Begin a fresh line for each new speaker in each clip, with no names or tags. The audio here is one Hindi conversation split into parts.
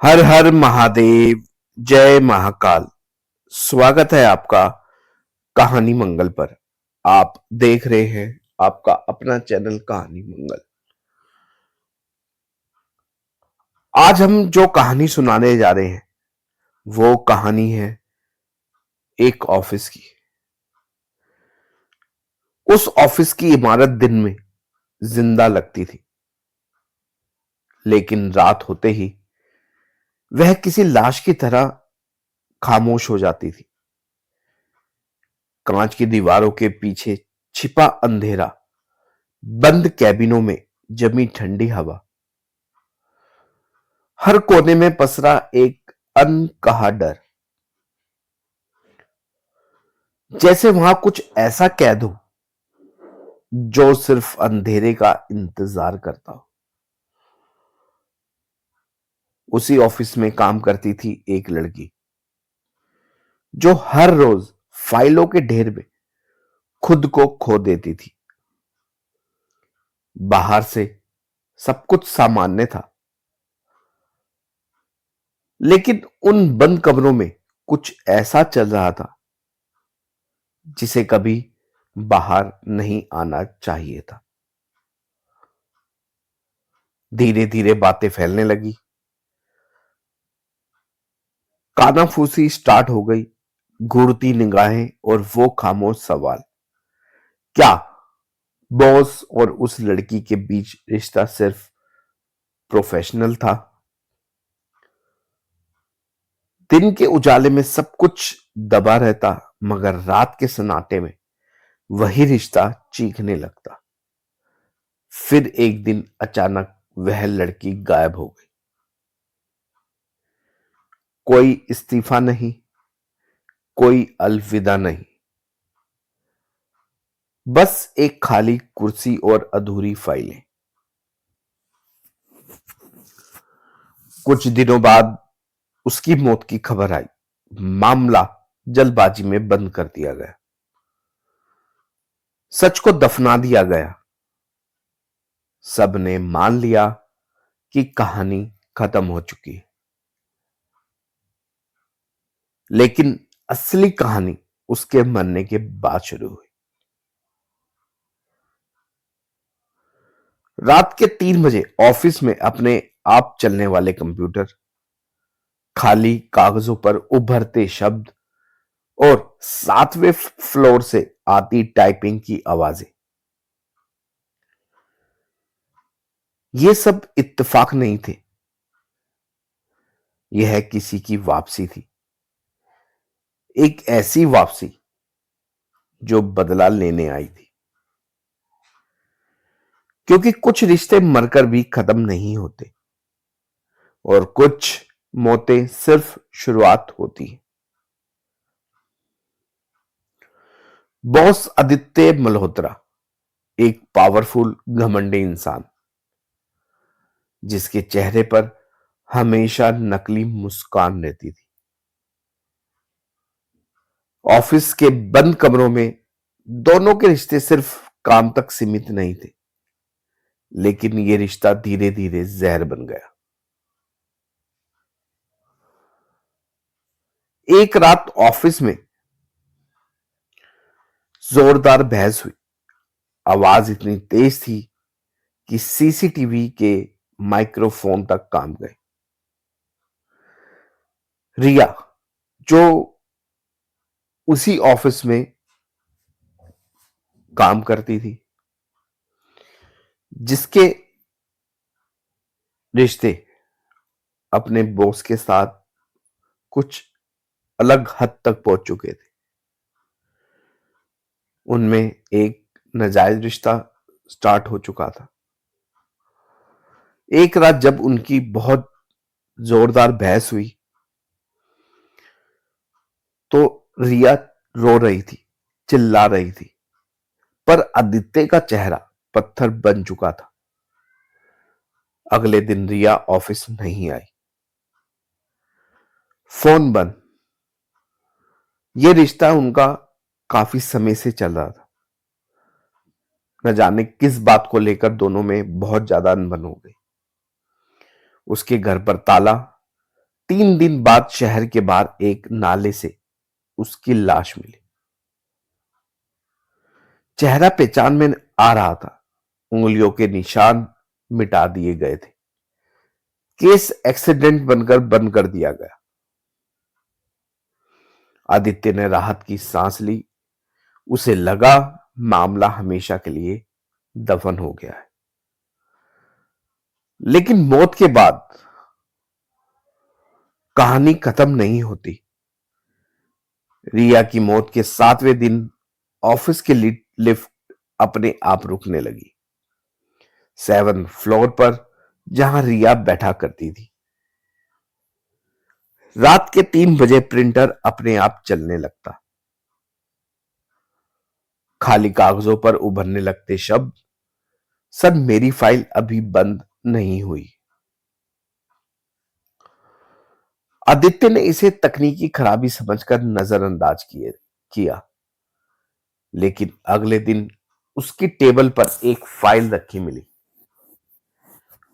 हर हर महादेव। जय महाकाल। स्वागत है आपका कहानी मंगल पर। आप देख रहे हैं आपका अपना चैनल कहानी मंगल। आज हम जो कहानी सुनाने जा रहे हैं वो कहानी है एक ऑफिस की। उस ऑफिस की इमारत दिन में जिंदा लगती थी, लेकिन रात होते ही वह किसी लाश की तरह खामोश हो जाती थी। कांच की दीवारों के पीछे छिपा अंधेरा, बंद कैबिनों में जमी ठंडी हवा, हर कोने में पसरा एक अनकहा डर, जैसे वहां कुछ ऐसा कैद हो जो सिर्फ अंधेरे का इंतजार करता हो। उसी ऑफिस में काम करती थी एक लड़की जो हर रोज फाइलों के ढेर में खुद को खो देती थी। बाहर से सब कुछ सामान्य था, लेकिन उन बंद कमरों में कुछ ऐसा चल रहा था जिसे कभी बाहर नहीं आना चाहिए था। धीरे धीरे बातें फैलने लगी, कानाफूसी स्टार्ट हो गई, घूरती निगाहें और वो खामोश सवाल, क्या बॉस और उस लड़की के बीच रिश्ता सिर्फ प्रोफेशनल था? दिन के उजाले में सब कुछ दबा रहता, मगर रात के सन्नाटे में वही रिश्ता चीखने लगता। फिर एक दिन अचानक वह लड़की गायब हो गई। कोई इस्तीफा नहीं, कोई अलविदा नहीं, बस एक खाली कुर्सी और अधूरी फाइलें। कुछ दिनों बाद उसकी मौत की खबर आई। मामला जल्दबाजी में बंद कर दिया गया, सच को दफना दिया गया। सबने मान लिया कि कहानी खत्म हो चुकी है, लेकिन असली कहानी उसके मरने के बाद शुरू हुई। रात के 3 बजे ऑफिस में अपने आप चलने वाले कंप्यूटर, खाली कागजों पर उभरते शब्द और 7वें फ्लोर से आती टाइपिंग की आवाजें। ये सब इत्तेफाक नहीं थे, यह किसी की वापसी थी। एक ऐसी वापसी जो बदला लेने आई थी, क्योंकि कुछ रिश्ते मरकर भी खत्म नहीं होते और कुछ मौतें सिर्फ शुरुआत होती है। बॉस आदित्य मल्होत्रा एक पावरफुल घमंडी इंसान, जिसके चेहरे पर हमेशा नकली मुस्कान रहती थी। ऑफिस के बंद कमरों में दोनों के रिश्ते सिर्फ काम तक सीमित नहीं थे, लेकिन यह रिश्ता धीरे धीरे जहर बन गया। एक रात ऑफिस में जोरदार बहस हुई। आवाज इतनी तेज थी कि सीसीटीवी के माइक्रोफोन तक काम गए। रिया, जो उसी ऑफिस में काम करती थी, जिसके रिश्ते अपने बॉस के साथ कुछ अलग हद तक पहुंच चुके थे, उनमें एक नाजायज रिश्ता स्टार्ट हो चुका था। एक रात जब उनकी बहुत जोरदार बहस हुई तो रिया रो रही थी, चिल्ला रही थी, पर आदित्य का चेहरा पत्थर बन चुका था। अगले दिन रिया ऑफिस नहीं आई, फोन बंद। यह रिश्ता उनका काफी समय से चल रहा था। न जाने किस बात को लेकर दोनों में बहुत ज्यादा अनबन हो गई। उसके घर पर ताला, 3 दिन बाद शहर के बाहर एक नाले से उसकी लाश मिली। चेहरा पहचान में आ रहा था, उंगलियों के निशान मिटा दिए गए थे। केस एक्सीडेंट बनकर बंद कर दिया गया। आदित्य ने राहत की सांस ली। उसे लगा मामला हमेशा के लिए दफन हो गया है। लेकिन मौत के बाद कहानी खत्म नहीं होती। रिया की मौत के 7वें दिन ऑफिस की लिफ्ट अपने आप रुकने लगी। 7 फ्लोर पर जहां रिया बैठा करती थी। रात के 3 बजे प्रिंटर अपने आप चलने लगता। खाली कागजों पर उभरने लगते शब्द, सर मेरी फाइल अभी बंद नहीं हुई। आदित्य ने इसे तकनीकी खराबी समझकर नजरअंदाज किया। लेकिन अगले दिन उसकी टेबल पर एक फाइल रखी मिली,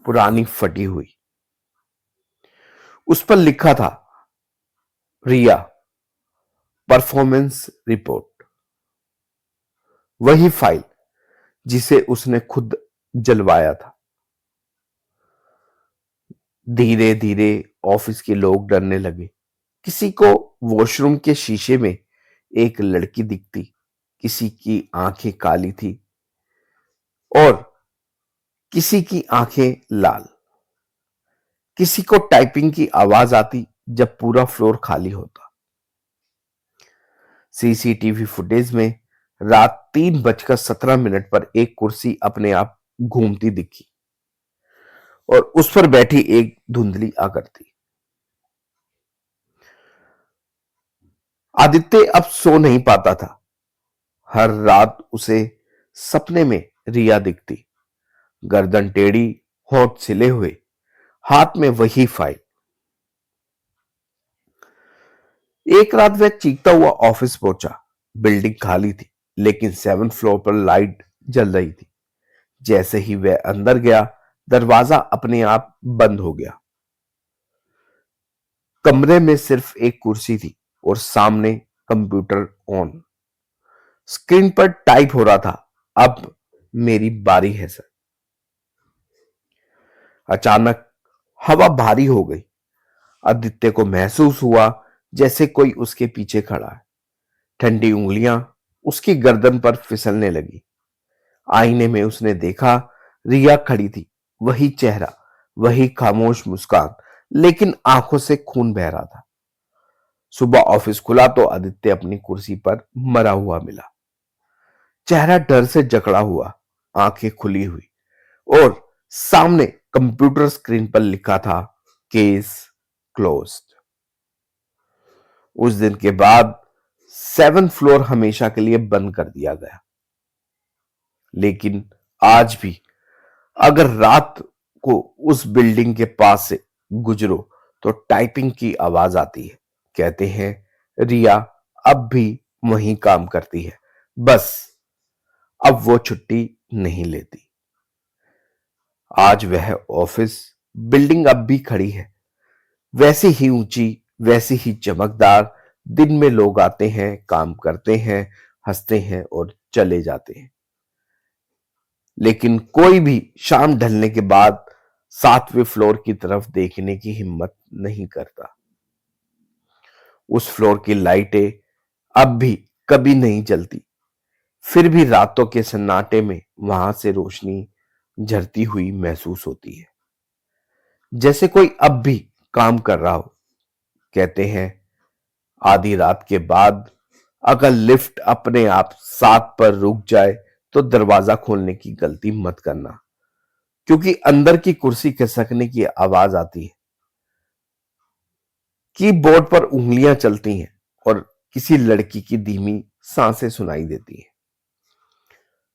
पुरानी फटी हुई। उस पर लिखा था, रिया परफॉर्मेंस रिपोर्ट। वही फाइल जिसे उसने खुद जलवाया था। धीरे धीरे ऑफिस के लोग डरने लगे। किसी को वॉशरूम के शीशे में एक लड़की दिखती, किसी की आंखें काली थी और किसी की आंखें लाल। किसी को टाइपिंग की आवाज आती जब पूरा फ्लोर खाली होता। सीसीटीवी फुटेज में रात 3:17 पर एक कुर्सी अपने आप घूमती दिखी और उस पर बैठी एक धुंधली आकृति। आदित्य अब सो नहीं पाता था। हर रात उसे सपने में रिया दिखती, गर्दन टेढ़ी, होंठ सिले हुए, हाथ में वही फाइल। एक रात वह चीखता हुआ ऑफिस पहुंचा। बिल्डिंग खाली थी, लेकिन 7 फ्लोर पर लाइट जल रही थी। जैसे ही वह अंदर गया, दरवाजा अपने आप बंद हो गया। कमरे में सिर्फ एक कुर्सी थी और सामने कंप्यूटर ऑन। स्क्रीन पर टाइप हो रहा था, अब मेरी बारी है सर। अचानक हवा भारी हो गई। आदित्य को महसूस हुआ जैसे कोई उसके पीछे खड़ा है। ठंडी उंगलियां उसकी गर्दन पर फिसलने लगी। आईने में उसने देखा, रिया खड़ी थी। वही चेहरा, वही खामोश मुस्कान, लेकिन आंखों से खून बह रहा था। सुबह ऑफिस खुला तो आदित्य अपनी कुर्सी पर मरा हुआ मिला। चेहरा डर से जकड़ा हुआ, आंखें खुली हुई और सामने कंप्यूटर स्क्रीन पर लिखा था, केस क्लोज्ड। उस दिन के बाद 7 फ्लोर हमेशा के लिए बंद कर दिया गया। लेकिन आज भी अगर रात को उस बिल्डिंग के पास से गुजरो तो टाइपिंग की आवाज आती है। कहते हैं रिया अब भी वहीं काम करती है, बस अब वो छुट्टी नहीं लेती। आज वह ऑफिस बिल्डिंग अब भी खड़ी है, वैसी ही ऊंची, वैसी ही चमकदार। दिन में लोग आते हैं, काम करते हैं, हंसते हैं और चले जाते हैं। लेकिन कोई भी शाम ढलने के बाद 7वें फ्लोर की तरफ देखने की हिम्मत नहीं करता। उस फ्लोर की लाइटें अब भी कभी नहीं जलती, फिर भी रातों के सन्नाटे में वहां से रोशनी झरती हुई महसूस होती है, जैसे कोई अब भी काम कर रहा हो। कहते हैं आधी रात के बाद अगर लिफ्ट अपने आप 7 पर रुक जाए तो दरवाजा खोलने की गलती मत करना, क्योंकि अंदर की कुर्सी खिसकने की आवाज आती है। कीबोर्ड पर उंगलियां चलती हैं और किसी लड़की की धीमी सांसें सुनाई देती हैं।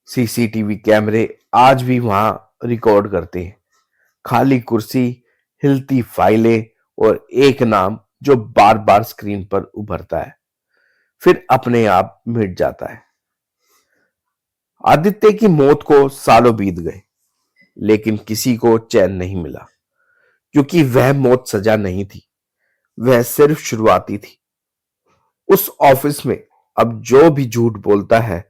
सीसीटीवी कैमरे आज भी वहां रिकॉर्ड करते हैं, खाली कुर्सी, हिलती फाइलें और एक नाम जो बार बार स्क्रीन पर उभरता है, फिर अपने आप मिट जाता है। आदित्य की मौत को सालों बीत गए, लेकिन किसी को चैन नहीं मिला, क्योंकि वह मौत सजा नहीं थी, वह सिर्फ शुरुआती थी। उस ऑफिस में अब जो भी झूठ बोलता है,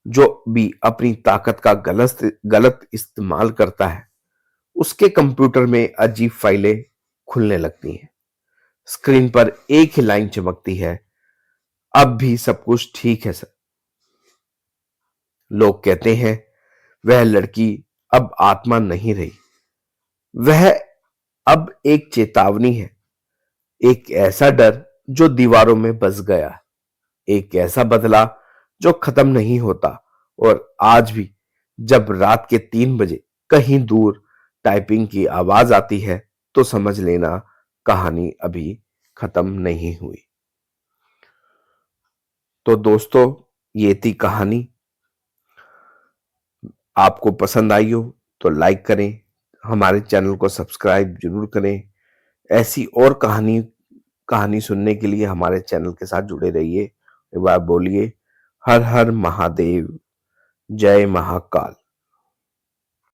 जो भी अपनी ताकत का गलत गलत इस्तेमाल करता है, उसके कंप्यूटर में अजीब फाइलें खुलने लगती हैं। स्क्रीन पर एक ही लाइन चमकती है, अब भी सब कुछ ठीक है सर। लोग कहते हैं वह लड़की अब आत्मा नहीं रही, वह अब एक चेतावनी है, एक ऐसा डर जो दीवारों में बस गया, एक ऐसा बदला जो खत्म नहीं होता। और आज भी जब रात के 3 बजे कहीं दूर टाइपिंग की आवाज आती है, तो समझ लेना कहानी अभी खत्म नहीं हुई। तो दोस्तों, ये थी कहानी। आपको पसंद आई हो तो लाइक करें, हमारे चैनल को सब्सक्राइब जरूर करें। ऐसी और कहानी कहानी सुनने के लिए हमारे चैनल के साथ जुड़े रहिए। एक बार बोलिए, हर हर महादेव, जय महाकाल।